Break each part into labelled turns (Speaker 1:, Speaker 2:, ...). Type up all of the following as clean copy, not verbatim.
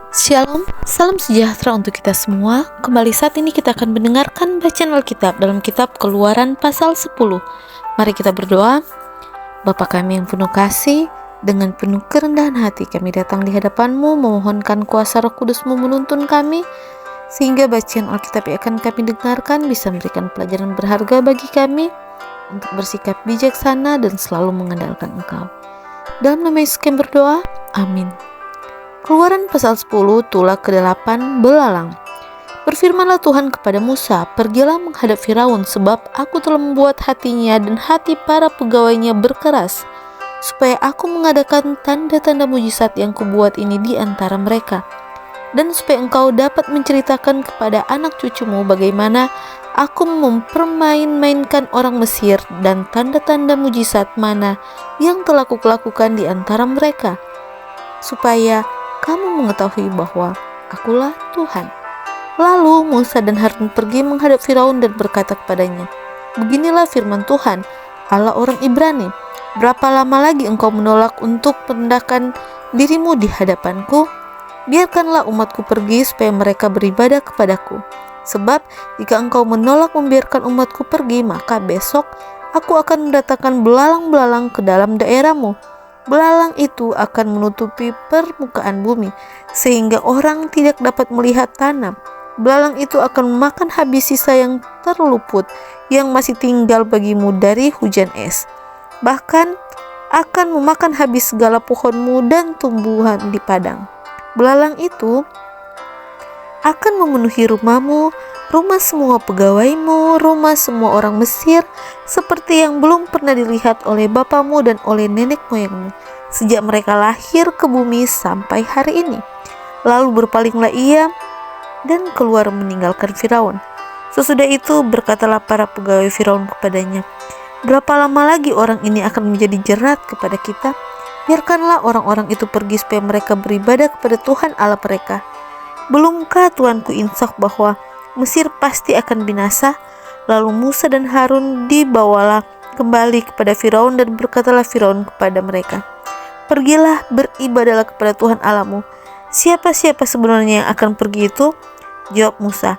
Speaker 1: Shalom, salam sejahtera untuk kita semua. Kembali saat ini kita akan mendengarkan bacaan Alkitab dalam kitab Keluaran pasal 10. Mari kita berdoa. Bapa kami yang penuh kasih, dengan penuh kerendahan hati kami datang di hadapan-Mu memohonkan kuasa Roh Kudus-Mu menuntun kami, sehingga bacaan Alkitab yang akan kami dengarkan bisa memberikan pelajaran berharga bagi kami untuk bersikap bijaksana dan selalu mengandalkan Engkau. Dalam nama Yesus kami berdoa, amin. Keluaran pasal 10 tulah ke-8 belalang. Berfirmanlah Tuhan kepada Musa, pergilah menghadap Firaun, sebab aku telah membuat hatinya dan hati para pegawainya berkeras, supaya aku mengadakan tanda-tanda mujizat yang kubuat ini di antara mereka, dan supaya engkau dapat menceritakan kepada anak cucumu bagaimana aku mempermain-mainkan orang Mesir dan tanda-tanda mujizat mana yang telah kulakukan di antara mereka, supaya kamu mengetahui bahwa akulah Tuhan. Lalu Musa dan Harun pergi menghadap Firaun dan berkata kepadanya, beginilah firman Tuhan, Allah orang Ibrani, berapa lama lagi engkau menolak untuk merendahkan dirimu di hadapanku? Biarkanlah umatku pergi supaya mereka beribadah kepadaku. Sebab jika engkau menolak membiarkan umatku pergi, maka besok aku akan mendatangkan belalang-belalang ke dalam daerahmu. Belalang itu akan menutupi permukaan bumi, sehingga orang tidak dapat melihat tanam. Belalang itu akan memakan habis sisa yang terluput, yang masih tinggal bagimu dari hujan es. Bahkan akan memakan habis segala pohonmu dan tumbuhan di padang. Belalang itu akan memenuhi rumahmu, rumah semua pegawaimu, rumah semua orang Mesir, seperti yang belum pernah dilihat oleh bapamu dan oleh nenek moyangmu, sejak mereka lahir ke bumi sampai hari ini. Lalu berpalinglah ia dan keluar meninggalkan Firaun. Sesudah itu berkatalah para pegawai Firaun kepadanya, berapa lama lagi orang ini akan menjadi jerat kepada kita? Biarkanlah orang-orang itu pergi supaya mereka beribadah kepada Tuhan Allah mereka. Belumkah Tuanku insaf bahwa Mesir pasti akan binasa? Lalu Musa dan Harun dibawalah kembali kepada Firaun, dan berkatalah Firaun kepada mereka, pergilah beribadahlah kepada Tuhan Allahmu. Siapa-siapa sebenarnya yang akan pergi itu? Jawab Musa,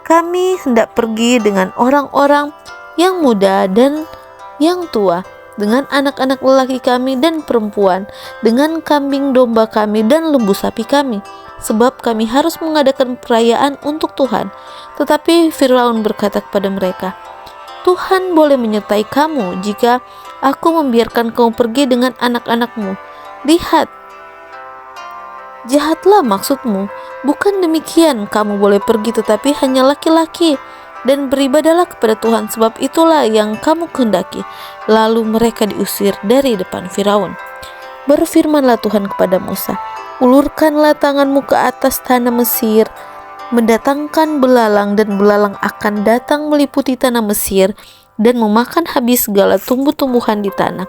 Speaker 1: kami hendak pergi dengan orang-orang yang muda dan yang tua, dengan anak-anak lelaki kami dan perempuan, dengan kambing domba kami dan lembu sapi kami, sebab kami harus mengadakan perayaan untuk Tuhan. Tetapi Firaun berkata kepada mereka, Tuhan boleh menyertai kamu jika aku membiarkan kamu pergi dengan anak-anakmu. Lihat, jahatlah maksudmu. Bukan demikian, kamu boleh pergi tetapi hanya laki-laki, dan beribadahlah kepada Tuhan, sebab itulah yang kamu kehendaki. Lalu mereka diusir dari depan Firaun. Berfirmanlah Tuhan kepada Musa, ulurkanlah tanganmu ke atas tanah Mesir, mendatangkan belalang, dan belalang akan datang meliputi tanah Mesir dan memakan habis segala tumbuh-tumbuhan di tanah,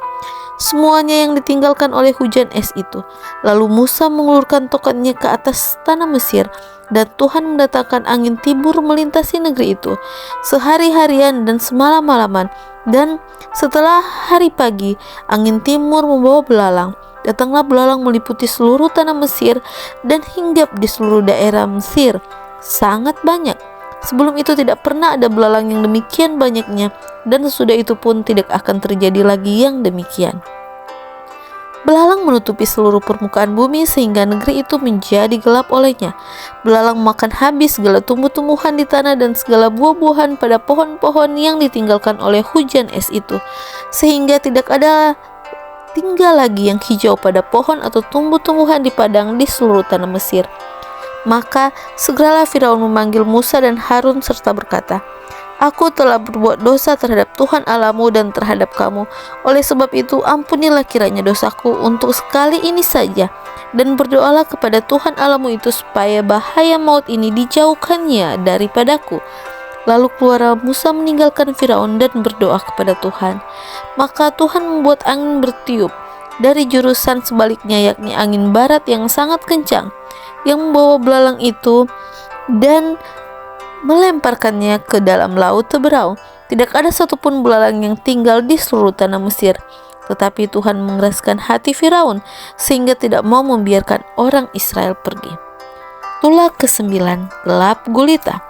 Speaker 1: semuanya yang ditinggalkan oleh hujan es itu. Lalu Musa mengulurkan tongkatnya ke atas tanah Mesir, dan Tuhan mendatangkan angin timur melintasi negeri itu sehari-harian dan semalam-malaman. Dan setelah hari pagi, angin timur membawa belalang. Datanglah belalang meliputi seluruh tanah Mesir dan hinggap di seluruh daerah Mesir, sangat banyak. Sebelum itu tidak pernah ada belalang yang demikian banyaknya, dan sesudah itu pun tidak akan terjadi lagi yang demikian. Belalang menutupi seluruh permukaan bumi sehingga negeri itu menjadi gelap olehnya. Belalang makan habis segala tumbuh-tumbuhan di tanah dan segala buah-buahan pada pohon-pohon yang ditinggalkan oleh hujan es itu, sehingga tidak ada tinggal lagi yang hijau pada pohon atau tumbuh-tumbuhan di padang di seluruh tanah Mesir. Maka segeralah Firaun memanggil Musa dan Harun serta berkata, aku telah berbuat dosa terhadap Tuhan Allahmu dan terhadap kamu. Oleh sebab itu ampunilah kiranya dosaku untuk sekali ini saja, dan berdoalah kepada Tuhan Allahmu itu supaya bahaya maut ini dijauhkannya daripadaku. Lalu keluarlah Musa meninggalkan Firaun dan berdoa kepada Tuhan. Maka Tuhan membuat angin bertiup dari jurusan sebaliknya, yakni angin barat yang sangat kencang, yang membawa belalang itu dan melemparkannya ke dalam laut Teberau. Tidak ada satupun belalang yang tinggal di seluruh tanah Mesir. Tetapi Tuhan mengeraskan hati Firaun sehingga tidak mau membiarkan orang Israel pergi. Itulah ke-9, gelap gulita.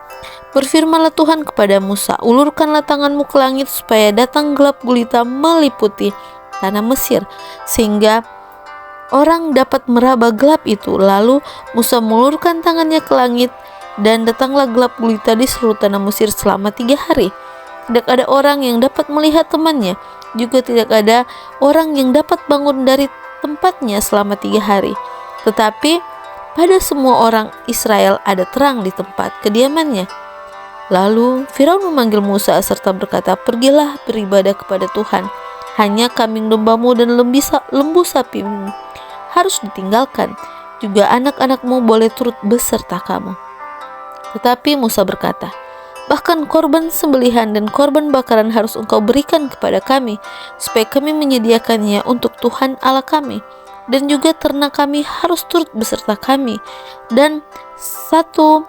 Speaker 1: Berfirmanlah Tuhan kepada Musa, ulurkanlah tanganmu ke langit supaya datang gelap gulita meliputi tanah Mesir, sehingga orang dapat meraba gelap itu. Lalu Musa mengulurkan tangannya ke langit, dan datanglah gelap gulita di seluruh tanah Mesir selama 3 hari. Tidak ada orang yang dapat melihat temannya, juga tidak ada orang yang dapat bangun dari tempatnya selama 3 hari. Tetapi pada semua orang Israel ada terang di tempat kediamannya. Lalu Firaun memanggil Musa serta berkata, pergilah beribadah kepada Tuhan. Hanya kambing dombamu dan lembu sapimu harus ditinggalkan. Juga anak-anakmu boleh turut beserta kamu. Tetapi Musa berkata, bahkan korban sembelihan dan korban bakaran harus engkau berikan kepada kami, supaya kami menyediakannya untuk Tuhan Allah kami. Dan juga ternak kami harus turut beserta kami, dan satu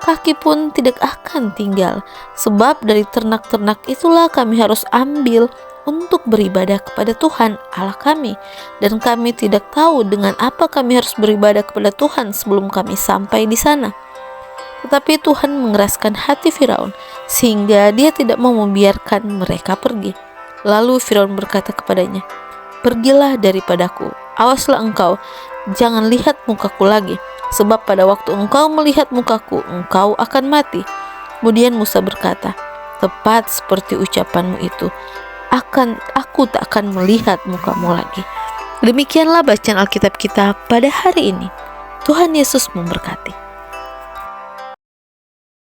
Speaker 1: kaki pun tidak akan tinggal, sebab dari ternak-ternak itulah kami harus ambil untuk beribadah kepada Tuhan Allah kami. Dan kami tidak tahu dengan apa kami harus beribadah kepada Tuhan sebelum kami sampai di sana. Tetapi Tuhan mengeraskan hati Firaun, sehingga dia tidak mau membiarkan mereka pergi. Lalu Firaun berkata kepadanya, pergilah daripadaku, awaslah engkau, jangan lihat mukaku lagi, sebab pada waktu engkau melihat mukaku, engkau akan mati. Kemudian Musa berkata, tepat seperti ucapanmu itu, aku tak akan melihat mukamu lagi. Demikianlah bacaan Alkitab kita pada hari ini. Tuhan Yesus memberkati.